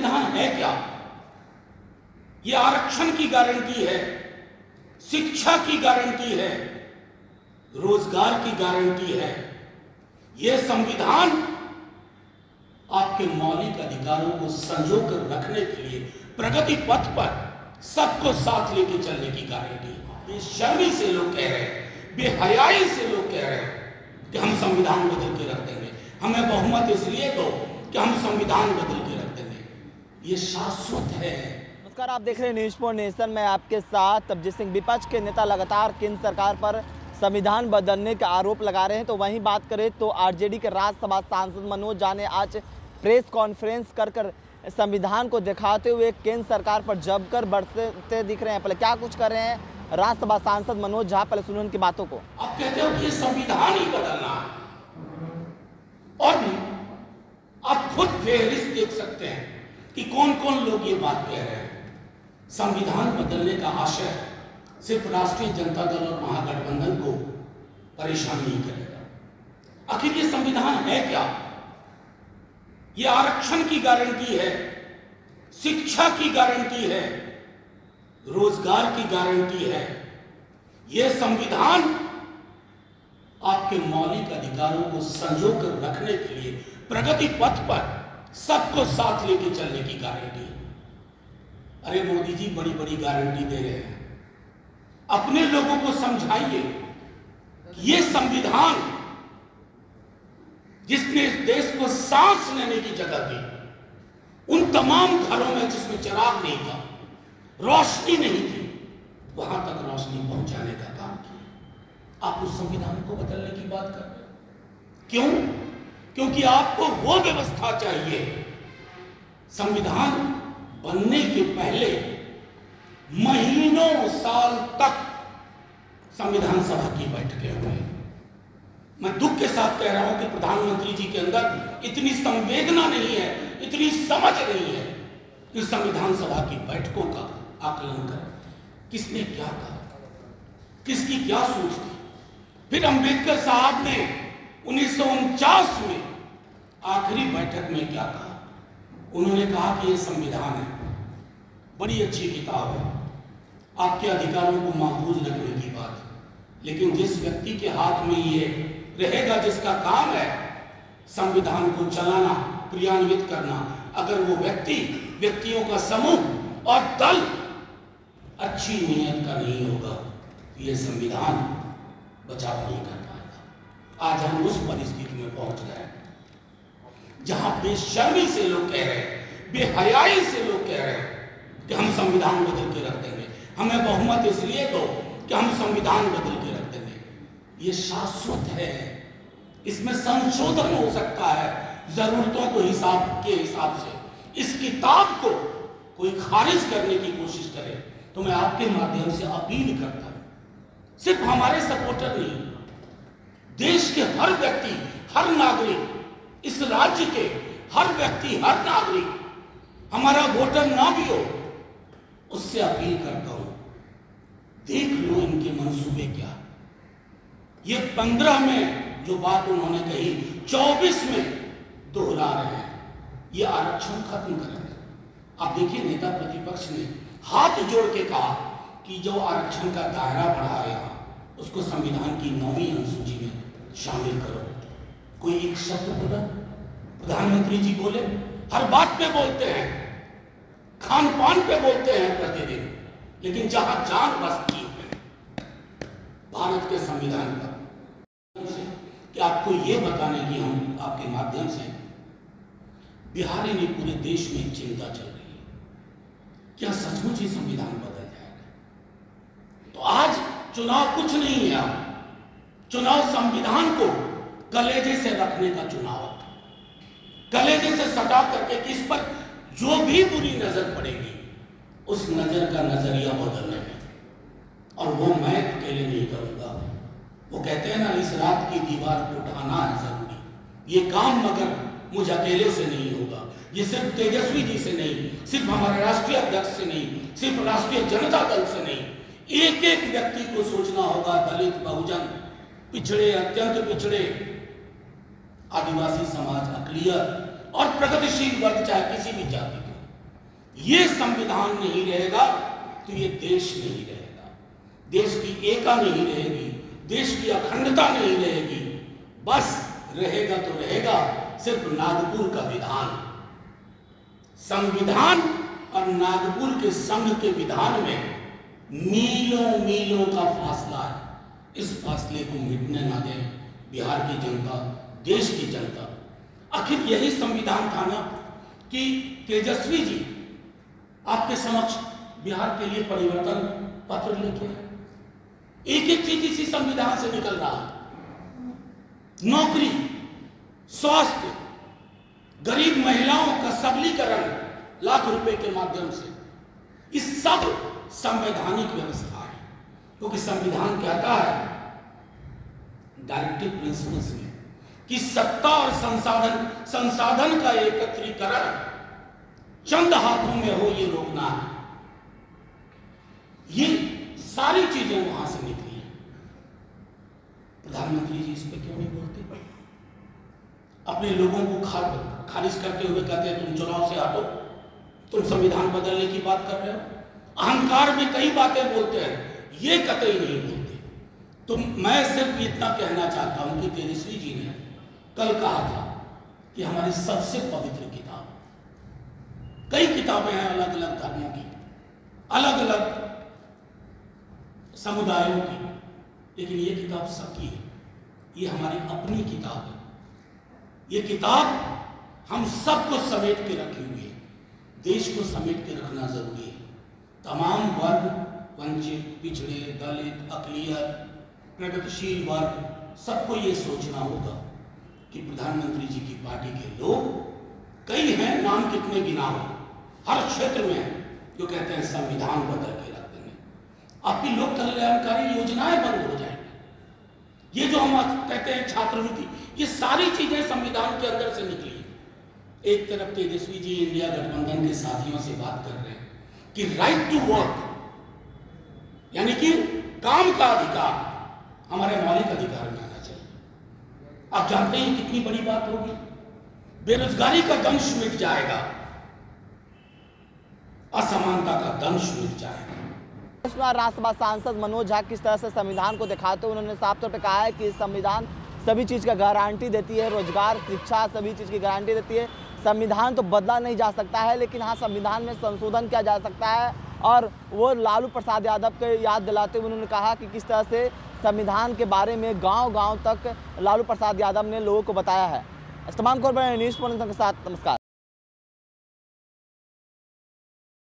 संविधान है क्या? ये आरक्षण की गारंटी है, शिक्षा की गारंटी है, रोजगार की गारंटी है। ये संविधान आपके मौलिक अधिकारों को संजो कर रखने के लिए प्रगति पथ पर सबको साथ लेके चलने की गारंटी है। बेशर्मी से लोग कह रहे हैं, बेहयाई से लोग कह रहे हैं कि हम संविधान बदल के रख देंगे, हमें बहुमत इसलिए दो कि हम संविधान बदल के रख देंगे। ये शाश्वत है। नमस्कार, आप देख रहे हैं न्यूज़ फॉर नेशन में आपके साथ तबजीत सिंह। विपक्ष के नेता लगातार केंद्र सरकार पर संविधान बदलने का आरोप लगा रहे हैं। तो वहीं बात करें तो आरजेडी के राज्यसभा सांसद मनोज झा ने आज प्रेस कॉन्फ्रेंस कर संविधान को दिखाते हुए केंद्र सरकार पर जमकर बढ़ते दिख रहे हैं। पहले क्या कुछ कर रहे हैं राज्यसभा सांसद मनोज झा, पहले सुनो उनकी बातों को। आप कहते हो कि संविधान ही बदलना है और आप खुद फेहरिस्त देख सकते हैं कि कौन कौन लोग ये बात कह रहे हैं। संविधान बदलने का आशय सिर्फ राष्ट्रीय जनता दल और महागठबंधन को परेशान नहीं करेगा। आखिर ये संविधान है क्या? ये आरक्षण की गारंटी है, शिक्षा की गारंटी है, रोजगार की गारंटी है। ये संविधान आपके मौलिक अधिकारों को संजो कर रखने के लिए प्रगति पथ पर सबको साथ लेके चलने की गारंटी है। अरे मोदी जी बड़ी बड़ी गारंटी दे रहे हैं, अपने लोगों को समझाइए कि ये संविधान जिसने इस देश को सांस लेने की जगह दी, उन तमाम घरों में जिसमें चिराग नहीं था, रोशनी नहीं थी, वहां तक रोशनी पहुंचाने का काम किया। आप उस संविधान को बदलने की बात कर रहे हो। क्यों? क्योंकि आपको वो व्यवस्था चाहिए। संविधान बनने के पहले महीनों साल तक संविधान सभा की बैठकें हुई। मैं दुख के साथ कह रहा हूं कि प्रधानमंत्री जी के अंदर इतनी संवेदना नहीं है, इतनी समझ नहीं है कि संविधान सभा की बैठकों का आकलन करें। किसने क्या कहा, किसकी क्या सोच थी। फिर अंबेडकर साहब ने 1949 में आखिरी बैठक में क्या कहा? उन्होंने कहा कि यह संविधान है, बड़ी अच्छी किताब है, आपके अधिकारों को महफूज रखने की बात है, लेकिन जिस व्यक्ति के हाथ में ये रहेगा, जिसका काम है संविधान को चलाना, क्रियान्वित करना, अगर वो व्यक्तियों का समूह और दल अच्छी नीयत का नहीं होगा तो ये संविधान बचाव नहीं कर पाएगा। आज हम उस परिस्थिति में पहुंच गए जहां बेशर्मी से लोग कह रहे हैं, बेहयाई से लोग कह रहे हैं कि हम संविधान बदल के रख देंगे, हमें बहुमत इसलिए दो कि हम संविधान बदल के रख देंगे। ये शाश्वत है, इसमें संशोधन हो सकता है जरूरतों को के हिसाब से। इस किताब को कोई खारिज करने की कोशिश करे तो मैं आपके माध्यम से अपील करता हूं, सिर्फ हमारे सपोर्टर नहीं, देश के हर व्यक्ति, हर नागरिक, इस राज्य के हर व्यक्ति, हर नागरिक, हमारा वोटर ना भी हो, उससे अपील करता हूं, देख लो इनके मंसूबे क्या। ये 15 में जो बात उन्होंने कही 24 में दोहरा रहे हैं। ये आरक्षण खत्म करेंगे। आप देखिए, नेता प्रतिपक्ष ने हाथ जोड़ के कहा कि जो आरक्षण का दायरा बढ़ा रहा उसको संविधान की 9वीं अनुसूची में शामिल करो। कोई एक शब्द बोला? प्रधानमंत्री जी बोले, हर बात पे बोलते हैं, खान पान पे बोलते हैं प्रतिदिन, लेकिन जहां जान बसती है भारत के संविधान पर, कि आपको ये बताने की हम आपके माध्यम से, बिहार ने पूरे देश में चिंता चल रही है, क्या सचमुच ही संविधान बदल जाएगा? तो आज चुनाव कुछ नहीं है, चुनाव संविधान को कलेजे से रखने का चुनाव है। कलेजे से सटा करके कि इस पर जो भी बुरी नजर पड़ेगी उस नजर का नजरिया बदलने में, और वो मैं अकेले नहीं करूंगा। वो कहते हैं ना, इस रात की दीवार को उठाना है जरूरी, ये काम मगर मुझ अकेले से नहीं होगा। ये सिर्फ तेजस्वी जी से नहीं, सिर्फ हमारे राष्ट्रीय अध्यक्ष से नहीं, सिर्फ राष्ट्रीय जनता दल से नहीं, एक एक व्यक्ति को सोचना होगा। दलित, बहुजन, पिछड़े, अत्यंत पिछड़े, आदिवासी समाज, अकलियत और प्रगतिशील वर्ग, चाहे किसी भी जाति के, ये संविधान नहीं रहेगा तो ये देश नहीं रहेगा, देश की एकता नहीं रहेगी, देश की अखंडता नहीं रहेगी। बस रहेगा तो रहेगा सिर्फ नागपुर का विधान। संविधान और नागपुर के संघ के विधान में मीलों मीलों का फासला है। इस फासले को मिटने ना दें बिहार की जनता, देश की जनता। आखिर यही संविधान था ना कि तेजस्वी जी आपके समक्ष बिहार के लिए परिवर्तन पत्र लेके आए। एक एक चीज इसी संविधान से निकल रहा है। नौकरी, स्वास्थ्य, गरीब महिलाओं का सबलीकरण लाख रुपए के माध्यम से, इस सब संवैधानिक व्यवस्था है। क्योंकि संविधान कहता है डायरेक्टिव प्रिंसिपल्स में कि सत्ता और संसाधन का एकत्रीकरण चंद हाथों में हो ये रोकना है। ये सारी चीजें वहां से निकली हैं। प्रधानमंत्री जी इस पे क्यों नहीं बोलते? अपने लोगों को खारिज करते हुए कहते हैं तुम चुनाव से हटो, तुम संविधान बदलने की बात कर रहे हो। अहंकार में कई बातें बोलते हैं, ये कतई नहीं बोलते। तो मैं सिर्फ इतना कहना चाहता हूं कि तेजस्वी जी ने कल कहा था कि हमारी सबसे पवित्र किताब, कई किताबें हैं अलग अलग धर्मों की, अलग अलग समुदायों की, लेकिन ये किताब सबकी है। ये हमारी अपनी किताब है। ये किताब हम सबको समेट के रखी हुई है। देश को समेट के रखना जरूरी है। तमाम वर्ग, वंचित, पिछड़े, दलित, अकलियत, प्रगतिशील वर्ग, सबको ये सोचना होगा कि प्रधानमंत्री जी की पार्टी के लोग कई हैं, नाम कितने गिना हो, हर क्षेत्र में हैं, जो कहते हैं संविधान बदल के रख देंगे, आपकी लोक कल्याणकारी योजनाएं बंद हो जाएंगी। ये जो हम कहते हैं छात्रवृत्ति, ये सारी चीजें संविधान के अंदर से निकली। एक तरफ तेजस्वी जी इंडिया गठबंधन के साथियों से बात कर रहे हैं कि राइट टू वर्क, यानी कि काम का अधिकार हमारे मौलिक अधिकार में आना चाहिए। आप जानते हैं कितनी बड़ी बात होगी, बेरोजगारी का दंश मिट जाएगा, असमानता का दंश मिट जाएगा। राज्यसभा सांसद मनोज झा किस तरह से संविधान को दिखाते हुए उन्होंने साफ तौर पर कहा है कि संविधान सभी चीज़ का गारंटी देती है, रोजगार, शिक्षा, सभी चीज़ की गारंटी देती है। संविधान तो बदला नहीं जा सकता है, लेकिन हाँ संविधान में संशोधन किया जा सकता है। और वो लालू प्रसाद यादव को याद दिलाते हुए उन्होंने कहा कि किस तरह से संविधान के बारे में गांव-गांव तक लालू प्रसाद यादव ने लोगों को बताया है। तमाम खबर न्यूज़ के साथ नमस्कार।